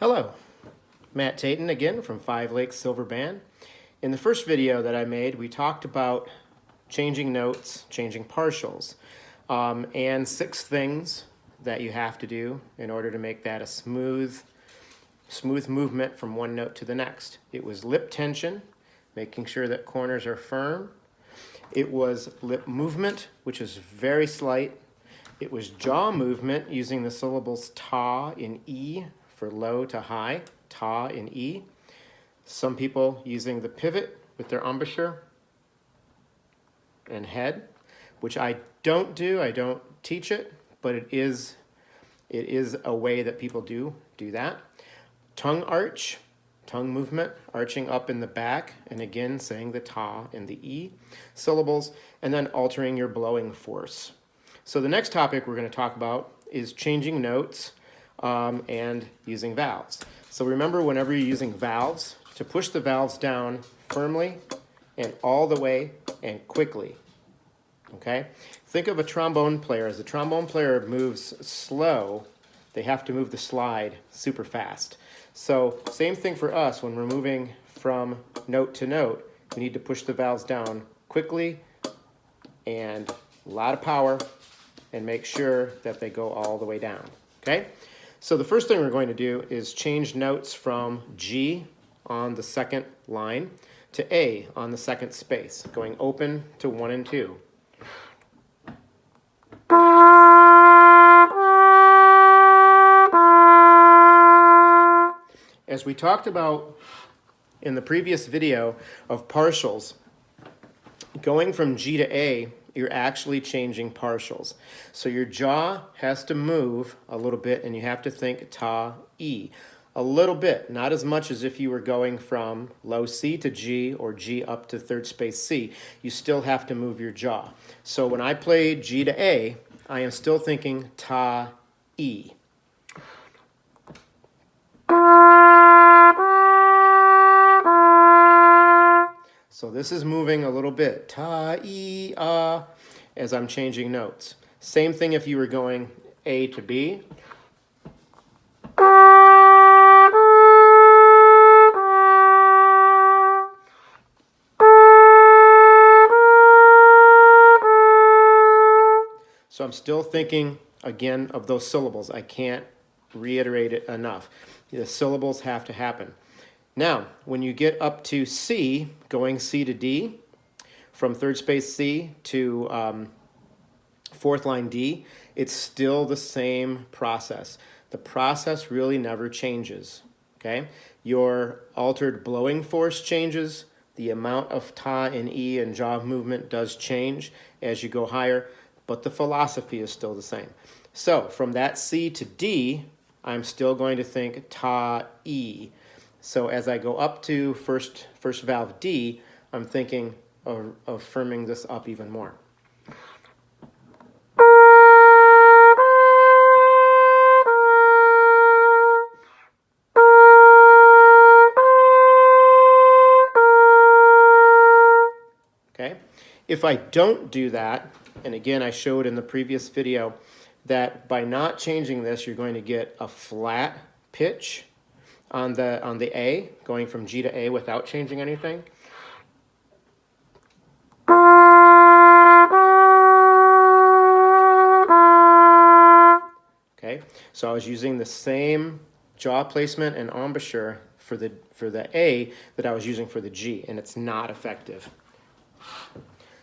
Hello, Matt Tayton again from 5 Lakes Silver Band. In the first video that I made, we talked about changing notes, changing partials, and 6 things that you have to do in order to make that a smooth movement from one note to the next. It was lip tension, making sure that corners are firm. It was lip movement, which is very slight. It was jaw movement using the syllables ta in E for low to high, ta in E. Some people using the pivot with their embouchure and head, which I don't do, I don't teach it, but it is a way that people do that. Tongue arch, tongue movement, arching up in the back, and again saying the ta and the E syllables, and then altering your blowing force. So the next topic we're going to talk about is changing notes and using valves. So remember, whenever you're using valves, to push the valves down firmly and all the way and quickly. Okay? Think of a trombone player. As a trombone player moves slow, they have to move the slide super fast. So same thing for us. When we're moving from note to note, we need to push the valves down quickly and a lot of power, and make sure that they go all the way down. Okay? So the first thing we're going to do is change notes from G on the second line to A on the second space, going open to 1 and 2. As we talked about in the previous video of partials, going from G to A, you're actually changing partials. So your jaw has to move a little bit, and you have to think ta, E. A little bit, not as much as if you were going from low C to G or G up to third space C. You still have to move your jaw. So when I play G to A, I am still thinking ta, E. So this is moving a little bit, ta, E, as I'm changing notes. Same thing if you were going A to B. So I'm still thinking, again, of those syllables. I can't reiterate it enough. The syllables have to happen. Now, when you get up to C, going C to D, from third space C to fourth line D, it's still the same process. The process really never changes, okay? Your altered blowing force changes. The amount of ta and E and jaw movement does change as you go higher, but the philosophy is still the same. So from that C to D, I'm still going to think ta, E. So as I go up to first valve D, I'm thinking of firming this up even more. Okay? If I don't do that, and again I showed in the previous video that by not changing this, you're going to get a flat pitch on the A, going from G to A without changing anything. Okay, so I was using the same jaw placement and embouchure for the A that I was using for the G, and it's not effective.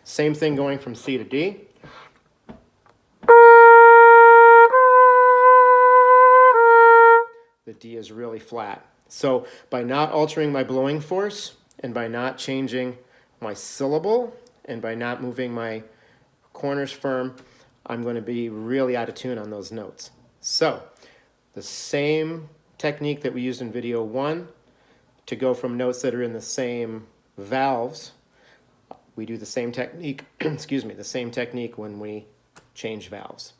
Same thing going from C to D. The D is really flat. So by not altering my blowing force, and by not changing my syllable, and by not moving my corners firm, I'm going to be really out of tune on those notes. So the same technique that we used in video 1 to go from notes that are in the same valves, we do the same technique, the same technique when we change valves.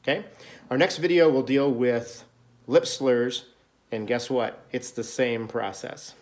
Okay? Our next video will deal with lip slurs, and guess what? It's the same process.